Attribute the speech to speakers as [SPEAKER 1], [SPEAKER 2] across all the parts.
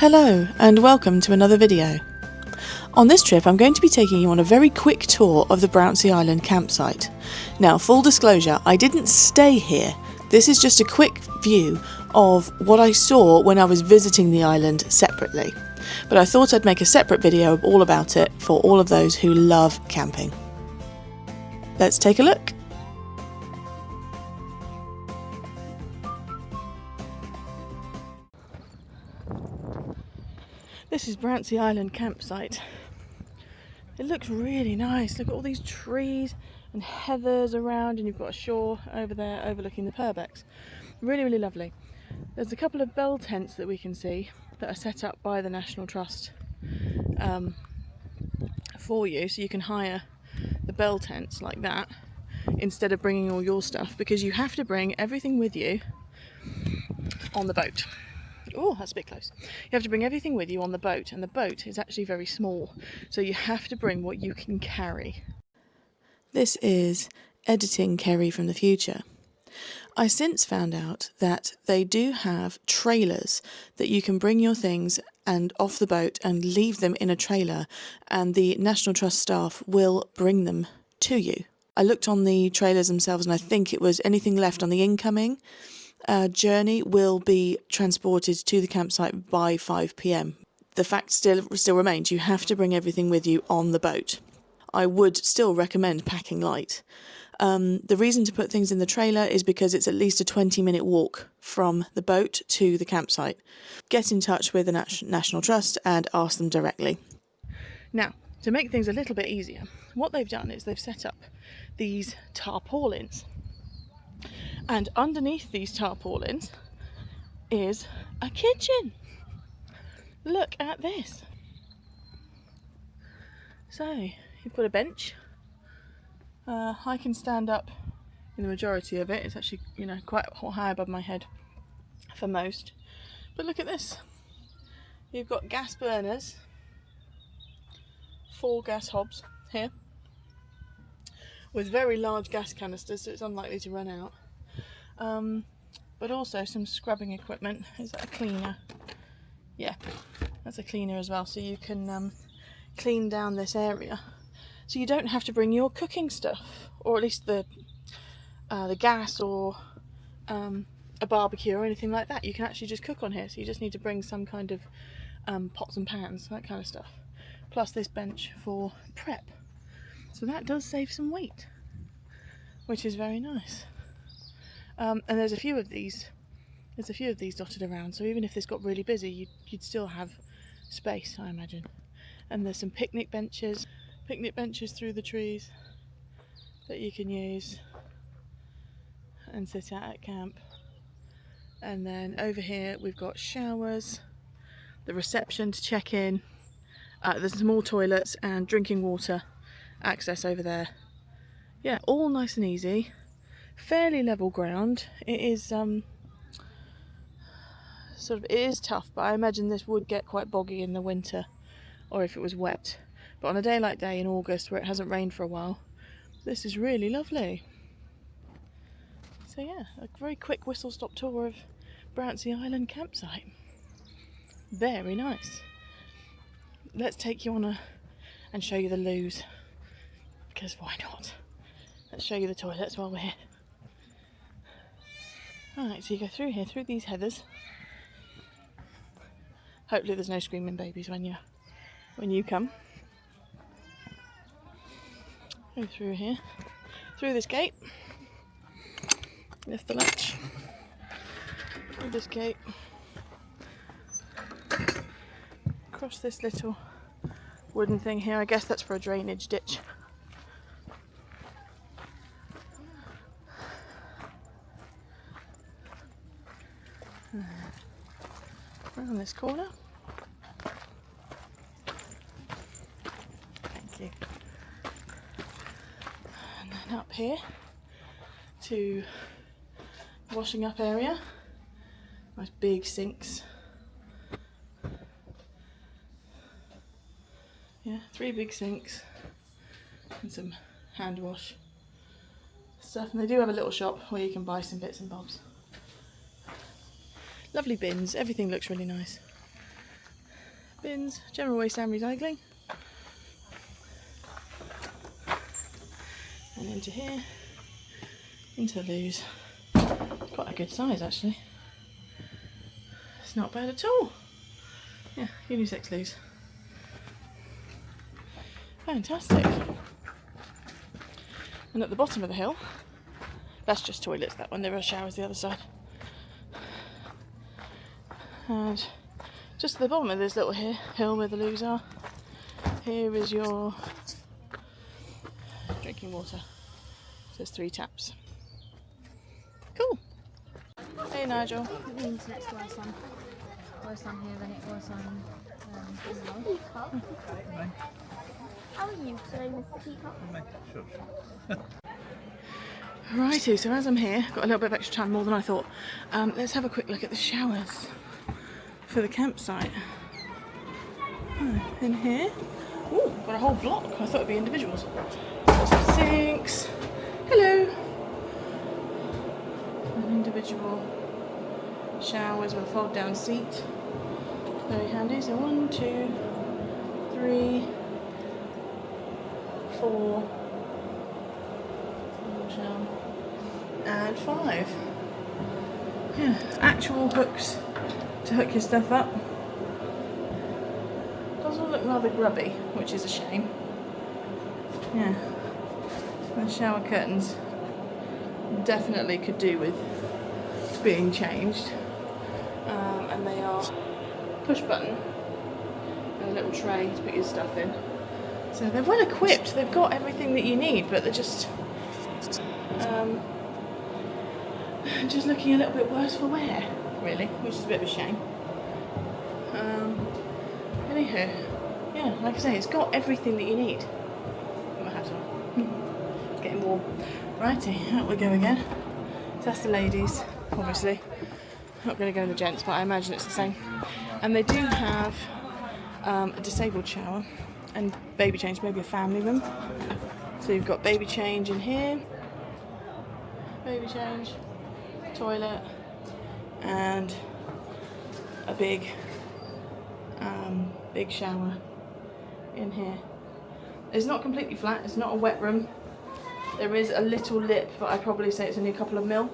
[SPEAKER 1] Hello and welcome to another video. On this trip I'm going to be taking you on a very quick tour of the Brownsea Island campsite. Now, full disclosure, I didn't stay here. This is just a quick view of what I saw when I was visiting the island separately. But I thought I'd make a separate video all about it for all of those who love camping. Let's take a look. This is Brownsea Island campsite. It looks really nice. Look at all these trees and heathers around, and you've got a shore over there overlooking the Purbex. Really, really lovely. There's a couple of bell tents that we can see that are set up by the National Trust for you, so you can hire the bell tents like that instead of bringing all your stuff, because you have to bring everything with you on the boat. Oh, that's a bit close. You have to bring everything with you on the boat, and the boat is actually very small, so you have to bring what you can carry. This is editing Kerry from the future. I since found out that they do have trailers that you can bring your things and off the boat and leave them in a trailer, and the National Trust staff will bring them to you. I looked on the trailers themselves, and I think it was anything left on the incoming journey will be transported to the campsite by 5 p.m. The fact still remains, you have to bring everything with you on the boat. I would still recommend packing light. The reason to put things in the trailer is because it's at least a 20-minute walk from the boat to the campsite. Get in touch with the National Trust and ask them directly. Now, to make things a little bit easier, what they've done is they've set up these tarpaulins. And underneath these tarpaulins is a kitchen. Look at this. So you've got a bench. I can stand up in the majority of it. It's actually, quite high above my head for most. But look at this. You've got gas burners, 4 gas hobs here, with very large gas canisters, so it's unlikely to run out. But also some scrubbing equipment. Is that a cleaner? Yeah, that's a cleaner as well, so you can clean down this area. So you don't have to bring your cooking stuff, or at least the gas or a barbecue or anything like that. You can actually just cook on here, so you just need to bring some kind of pots and pans, that kind of stuff. Plus this bench for prep. So that does save some weight, which is very nice. And there's a few of these dotted around, so even if this got really busy, you'd still have space, I imagine. And there's some picnic benches through the trees that you can use and sit at camp. And then over here we've got showers, the reception to check in, there's small toilets and drinking water access over there. Yeah, all nice and easy. Fairly level ground. It is it is tough, but I imagine this would get quite boggy in the winter, or if it was wet. But on a day like day in August, where it hasn't rained for a while, this is really lovely. So yeah, a very quick whistle-stop tour of Brownsea Island campsite. Very nice. Let's take you on and show you the loos, because why not? Let's show you the toilets while we're here. Alright, so you go through here, through these heathers. Hopefully there's no screaming babies when you come. Go through here, through this gate. Lift the latch. Through this gate. Across this little wooden thing here. I guess that's for a drainage ditch. Around this corner. Thank you. And then up here to washing up area. Nice big sinks. Yeah, 3 big sinks and some hand wash stuff. And they do have a little shop where you can buy some bits and bobs. Lovely bins, everything looks really nice. bins, general waste and recycling. And into here, into the loos. Quite a good size actually. It's not bad at all. Yeah, unisex loos. Fantastic. And at the bottom of the hill, that's just toilets, that one. There are showers the other side. And just at the bottom of this little hill where the loos are, here is your drinking water. So there's 3 taps. Cool. Hey Nigel.
[SPEAKER 2] It means next to our son. Worse on here than it was on How are you today, Mr. Peacock?
[SPEAKER 1] Righty, so as I'm here, got a little bit of extra time, more than I thought. Let's have a quick look at the showers for the campsite. In here, ooh, got a whole block. I thought it'd be individuals. Got some sinks. Hello. An individual showers with a fold down seat. Very handy. So 1, 2, 3, 4, and 5. Yeah, actual hooks to hook your stuff up. Does all look rather grubby, which is a shame. Yeah, the shower curtains definitely could do with being changed. And they are push button and a little tray to put your stuff in. So they're well equipped, they've got everything that you need, but they're just looking a little bit worse for wear, really, which is a bit of a shame. Anywho, yeah, like I say, it's got everything that you need. Put my hat on. It's getting warm. Righty, out we go again. So that's the ladies, obviously. Not going to go in the gents, but I imagine it's the same. And they do have a disabled shower and baby change, maybe a family room. So you've got baby change in here, baby change, toilet, and a big shower in here. It's not completely flat, it's not a wet room. There is a little lip, but I'd probably say it's only a couple of mil.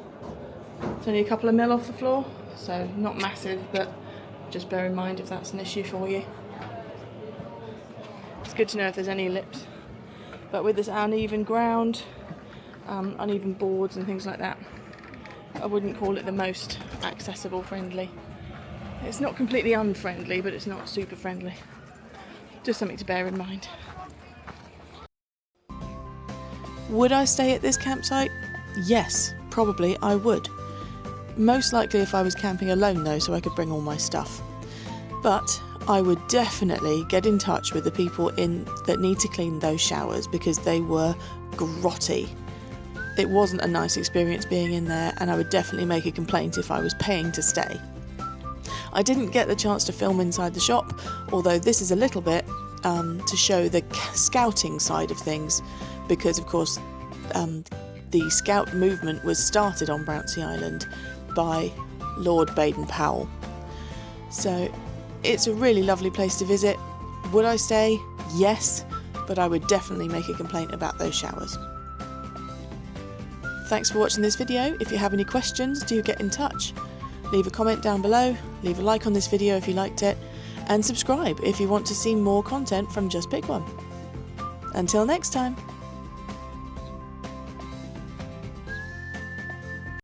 [SPEAKER 1] It's only a couple of mil off the floor, so not massive, but just bear in mind if that's an issue for you. It's good to know if there's any lips. But with this uneven ground, uneven boards and things like that, I wouldn't call it the most accessible friendly. It's not completely unfriendly, but it's not super friendly. Just something to bear in mind. Would I stay at this campsite? Yes, probably I would. Most likely if I was camping alone though, so I could bring all my stuff. But I would definitely get in touch with the people that need to clean those showers, because they were grotty. It wasn't a nice experience being in there, and I would definitely make a complaint if I was paying to stay. I didn't get the chance to film inside the shop, although this is a little bit to show the scouting side of things, because of course the scout movement was started on Brownsea Island by Lord Baden-Powell. So it's a really lovely place to visit. Would I stay? Yes, but I would definitely make a complaint about those showers. Thanks for watching this video. If you have any questions, do get in touch. Leave a comment down below, leave a like on this video if you liked it, and subscribe if you want to see more content from Just Pick One. Until next time.